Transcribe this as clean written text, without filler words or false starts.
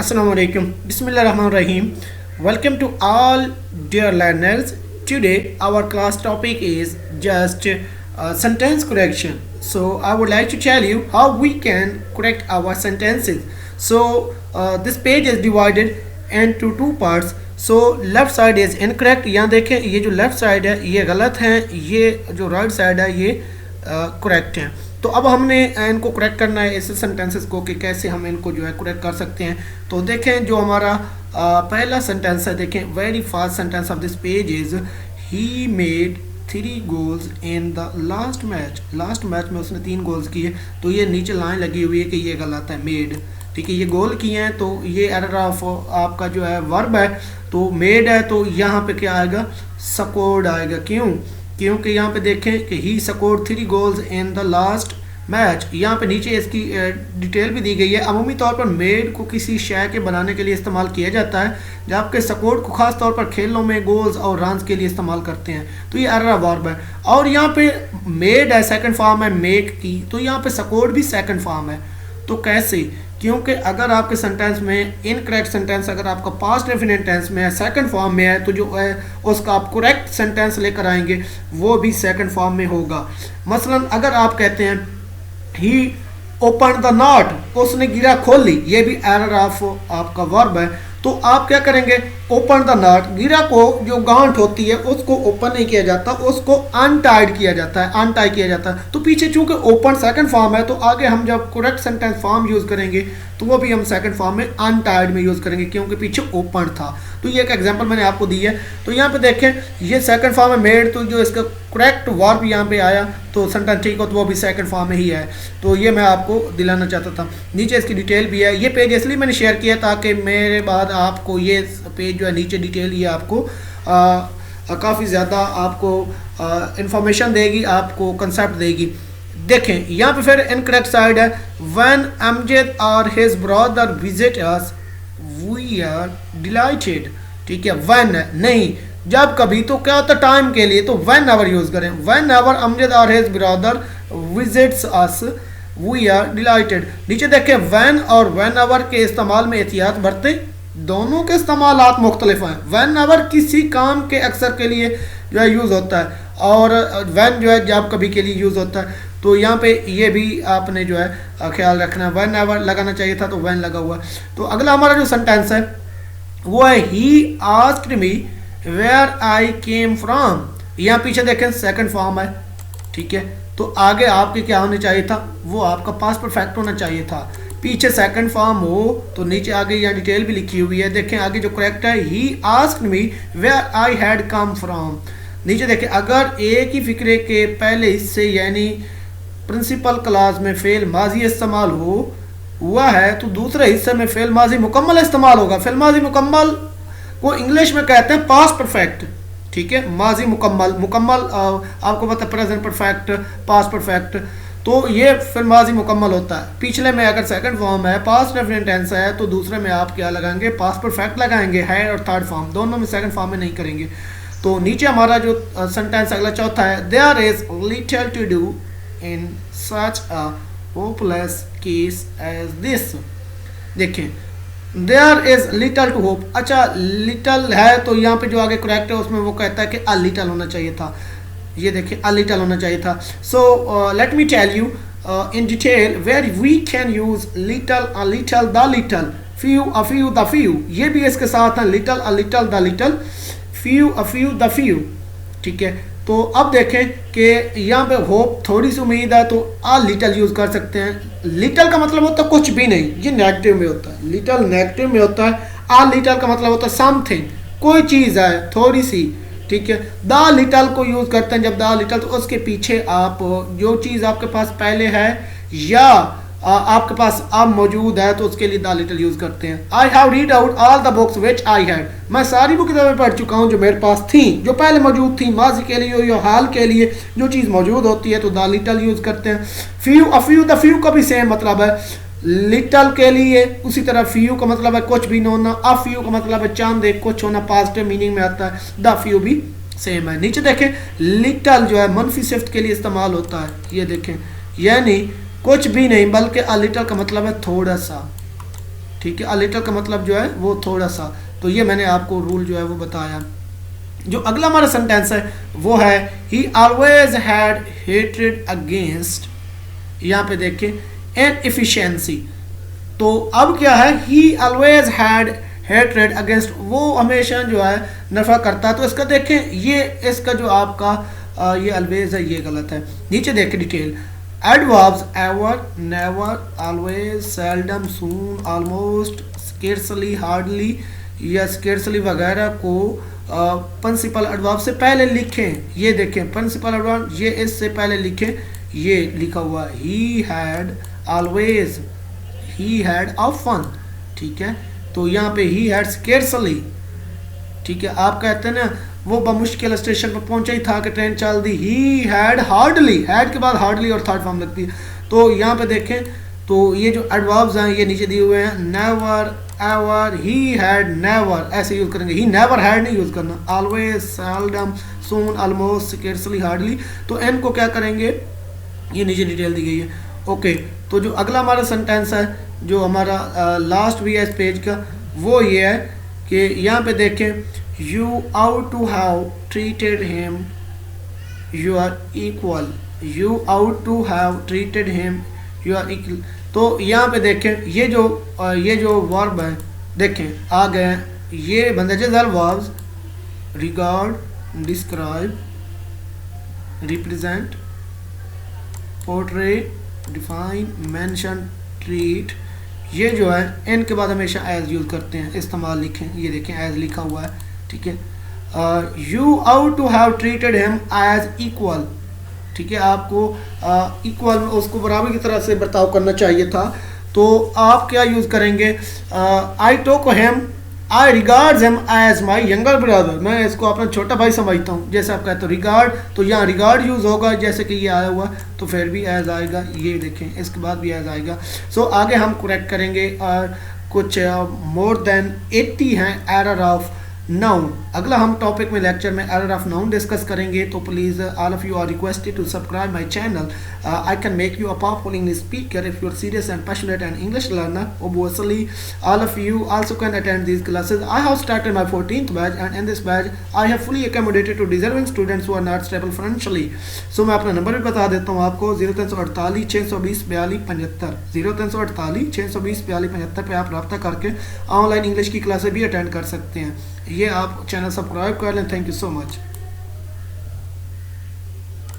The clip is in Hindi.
Assalamualaikum. Bismillahirrahmanirrahim. Welcome to all dear learners. Today our class topic is just sentence correction. So I would like to tell you how we can correct our sentences. So this page is divided into two parts. So left side is incorrect. यहाँ देखें ये जो left side है ये गलत है, ये जो right side है ये correct है. तो अब हमने इनको करेक्ट करना है ऐसे सेंटेंसेस को कि कैसे हम इनको जो है करेक्ट कर सकते हैं. तो देखें जो हमारा पहला सेंटेंस है, देखें very first sentence of this page is he made 3 goals in the last match. Last match में उसने 3 गोल्स किए. तो ये नीचे लाइन लगी हुई है कि ये गलत है, मेड. ठीक है, ये गोल किए हैं तो ये एरर ऑफ आपका जो है वर्ब है. तो मेड है तो यहाँ पे क्या आएगा, स्कोर्ड आएगा. क्योंकि यहाँ पे देखें कि he scored 3 goals in the last match. यहाँ पे नीचे इसकी डिटेल भी दी गई है. अमूमी तौर पर मेड को किसी शय के बनाने के लिए इस्तेमाल किया जाता है, जबकि स्कोर्ड को खास तौर पर खेलों में गोल्स और रन्स के लिए इस्तेमाल करते हैं. तो ये एरर वर्ब है. और यहाँ पे मेड है सेकंड फॉर्म है मेक की, तो यहाँ पे स्कोर्ड भी सेकंड फॉर्म है. तो कैसे? क्योंकि अगर आपके सेंटेंस में इनकरेक्ट सेंटेंस अगर आपका पास्ट डेफिनेट टेंस में है, सेकंड फॉर्म में है, तो जो है उसका आप करेक्ट सेंटेंस लेकर आएंगे वो भी सेकंड फॉर्म में होगा. मसलन अगर आप कहते हैं ही ओपन द नॉट, उसने गिरा खोल ली, ये भी एरर ऑफ आपका वर्ब है. तो आप क्या करेंगे, ओपन द नॉट, गिरा को जो गांठ होती है उसको ओपन नहीं किया जाता, उसको अनटाइड किया जाता है, अनटाई किया जाता है. तो पीछे चूंकि ओपन सेकंड फॉर्म है तो आगे हम जब करेक्ट सेंटेंस फॉर्म यूज करेंगे तो वो भी हम सेकंड फॉर्म में अनटाइड में यूज करेंगे क्योंकि पीछे ओपन था. तो ये एक एग्जांपल मैंने आपको दी है. तो यहाँ पे देखें ये सेकंड फॉर्म में मेड, तो जो इसका करेक्ट वर्ब यहाँ पे आया तो सेंटेंस ठीक हो तो वो भी सेकंड फॉर्म में ही है. तो ये मैं आपको दिलाना चाहता था. नीचे इसकी डिटेल भी है. ये पेज इसलिए मैंने शेयर किया ताकि मेरे बाद आपको ये पेज जो है नीचे डिटेल ये आपको काफ़ी ज़्यादा आपको इंफॉर्मेशन देगी, आपको कंसेप्ट देगी. देखें यहाँ पे फिर इनकरेक्ट साइड है. व्हेन अमजद और his brother visit us we are delighted. ठीक है, व्हेन है नहीं, जब कभी. तो क्या होता है टाइम के लिए, तो व्हेन एवर यूज करें. व्हेन एवर अमजद और his brother visits us we are delighted. नीचे देखें व्हेन और व्हेन एवर के इस्तेमाल में एहतियात बरतें. दोनों के इस्तेमालात मुख्तलिफ हैं. व्हेन एवर किसी काम के अक्सर के लिए जो है यूज़ होता है और व्हेन जो है जब कभी के लिए यूज़ होता है. तो यहाँ पे ये भी आपने जो है ख्याल रखना है. व्हेन एवर लगाना चाहिए था तो व्हेन लगा हुआ. तो अगला हमारा जो सेंटेंस है वो है he asked me where I came from. यहाँ पीछे देखें सेकंड फॉर्म है. ठीक है, तो आगे आपके क्या होना चाहिए था, वो आपका पास्ट परफेक्ट होना चाहिए था. पीछे सेकंड फॉर्म हो तो नीचे आगे यहाँ डिटेल भी लिखी हुई है. देखें आगे जो करेक्ट है he asked me where I had come from. नीचे देखें अगर एक ही फिक्रे के पहले हिस्से यानी प्रिंसिपल क्लास में फेल माजी इस्तेमाल हुआ है तो दूसरे हिस्से में फेल माजी मुकम्मल इस्तेमाल होगा. फेल माजी मुकम्मल को इंग्लिश में कहते हैं पास्ट परफेक्ट. ठीक है, माजी मुकम्मल, मुकम्मल आपको पता है प्रेजेंट परफेक्ट, पास्ट परफेक्ट. तो ये फिर माजी मुकम्मल होता है. पिछले में अगर सेकंड फॉर्म है, पास्ट डेफिनेट टेंस है, तो दूसरे में आप क्या लगाएंगे, पास्ट परफेक्ट लगाएंगे. है और थर्ड फॉर्म दोनों में, सेकंड फॉर्म में नहीं करेंगे. तो नीचे हमारा जो सेंटेंस अगला चौथा है, there is little to do in such a hopeless case as this. देखें there is little to hope. अच्छा लिटल है तो यहाँ पे जो आगे करेक्ट है उसमें वो कहता है कि अ लिटल होना चाहिए था. ये देखिए अ लिटल होना चाहिए था. So let me tell you in detail where we can use little, a little, the little, few, a few, the few. ये भी इसके साथ है little, a little, the little, few, a few, the few. ठीक है, तो अब देखें कि यहाँ पे होप थोड़ी सी उम्मीद है तो अ लिटल यूज कर सकते हैं. लिटल का मतलब होता है कुछ भी नहीं, ये नेगेटिव में होता है. लिटल नेगेटिव में होता है. अ लिटल का मतलब होता है समथिंग, कोई चीज़ है थोड़ी सी. ठीक है, द लिटल को यूज करते हैं जब द लिटल, तो उसके पीछे आप जो चीज़ आपके पास पहले है या आपके पास अब मौजूद है तो उसके लिए द लिटल यूज करते हैं. I have read out all the books which I had. मैं सारी बुक किताबें पढ़ चुका हूँ जो मेरे पास थी, जो पहले मौजूद थी. माजी के लिए या हाल के लिए जो चीज़ मौजूद होती है तो द लिटल यूज करते हैं. Few, a few, the few का भी सेम मतलब है. लिटल के लिए उसी तरह फ्यू का मतलब है कुछ भी न होना. अ फ्यू का मतलब है चंद एक कुछ होना, पॉजिटिव मीनिंग में आता है. द फ्यू भी सेम है. नीचे देखें लिटल जो है मनफी सिफ्त के लिए इस्तेमाल होता है. ये देखें यानी कुछ भी नहीं बल्कि अ लिटल का मतलब है थोड़ा सा. ठीक है, अ लिटल का मतलब जो है वो थोड़ा सा। तो ये मैंने आपको रूल जो है वो बताया। जो अगला हमारा सेंटेंस है वो है ही ऑलवेज हैड हेट्रेड अगेंस्ट, यहाँ पे देखें एन इफिशियंसी। तो अब क्या है, ही ऑलवेज हैड हेट्रेड अगेंस्ट, वो हमेशा जो है नफा करता है। तो इसका देखें, ये इसका जो आपका ये ऑलवेज है ये गलत है। नीचे देखें detail, adverbs ever, never, always, seldom, soon, almost, scarcely, hardly या स्केर्सली वगैरह को प्रिंसिपल एडवर्ब से पहले लिखें। ये देखें प्रिंसिपल एडवर्ब ये इससे पहले लिखें, ये लिखा हुआ he had always, he had often, ठीक है। तो यहाँ पे ही हैड स्केर्सली, ठीक है। आप कहते हैं ना वो बमुश्किल स्टेशन पर पहुंचा ही था कि ट्रेन चल दी, ही हैड हार्डली, हैड के बाद हार्डली और थर्ड फॉर्म लगती है। तो यहाँ पे देखें, तो ये जो एडवर्ब्स हैं ये नीचे दिए हुए हैं, never, ever, he had never, ऐसे यूज करेंगे। ही नेवर हैड नहीं यूज करना, always, seldom, soon, almost, scarcely, hardly. तो एन को क्या करेंगे, ये नीचे डिटेल दी गई है। ओके, तो जो अगला हमारा सेंटेंस है जो हमारा लास्ट भी है इस पेज का, वो ये है कि यहाँ पे देखें, you ought to have treated him you are equal, you ought to have treated him you are equal. तो यहाँ पे देखें ये जो वर्ब है देखें आ गए, ये बंदजल verbs regard, describe, represent, portray, define, mention, treat, ये जो है इनके बाद हमेशा एज यूज करते हैं, इस्तेमाल लिखें। ये देखें एज लिखा हुआ है, ठीक है। You ought to have treated him as equal, ठीक है। आपको इक्वल उसको बराबर की तरह से बर्ताव करना चाहिए था। तो आप क्या यूज करेंगे, I took him, I regards him as my younger brother, मैं इसको अपना छोटा भाई समझता हूँ। जैसे आप कहते हो रिगार्ड, तो यहाँ रिगार्ड यूज़ होगा, जैसे कि ये आया हुआ तो फिर भी एज आएगा। ये देखें इसके बाद भी एज आएगा। सो आगे हम करेक्ट करेंगे और कुछ मोर देन 80 हैं एरर ऑफ नाउन। अगला हम टॉपिक में लेक्चर में एरर ऑफ नाउन डिस्कस करेंगे। तो please all of you are requested to subscribe my channel. I can make you a powerful English speaker if you are serious and passionate and English learner. Obviously all of you also can attend these classes. I have started my 14th batch and in this batch I have fully accommodated to deserving students who are not stable financially. So मैं अपना नंबर भी बता देता हूँ आपको, 0348 620 42 75, 0348 620 42 75 पे आप रब्ता करके ऑनलाइन इंग्लिश की क्लासेस भी अटेंड कर सकते हैं। ये आप चैनल सब्सक्राइब कर लें। Thank you so much.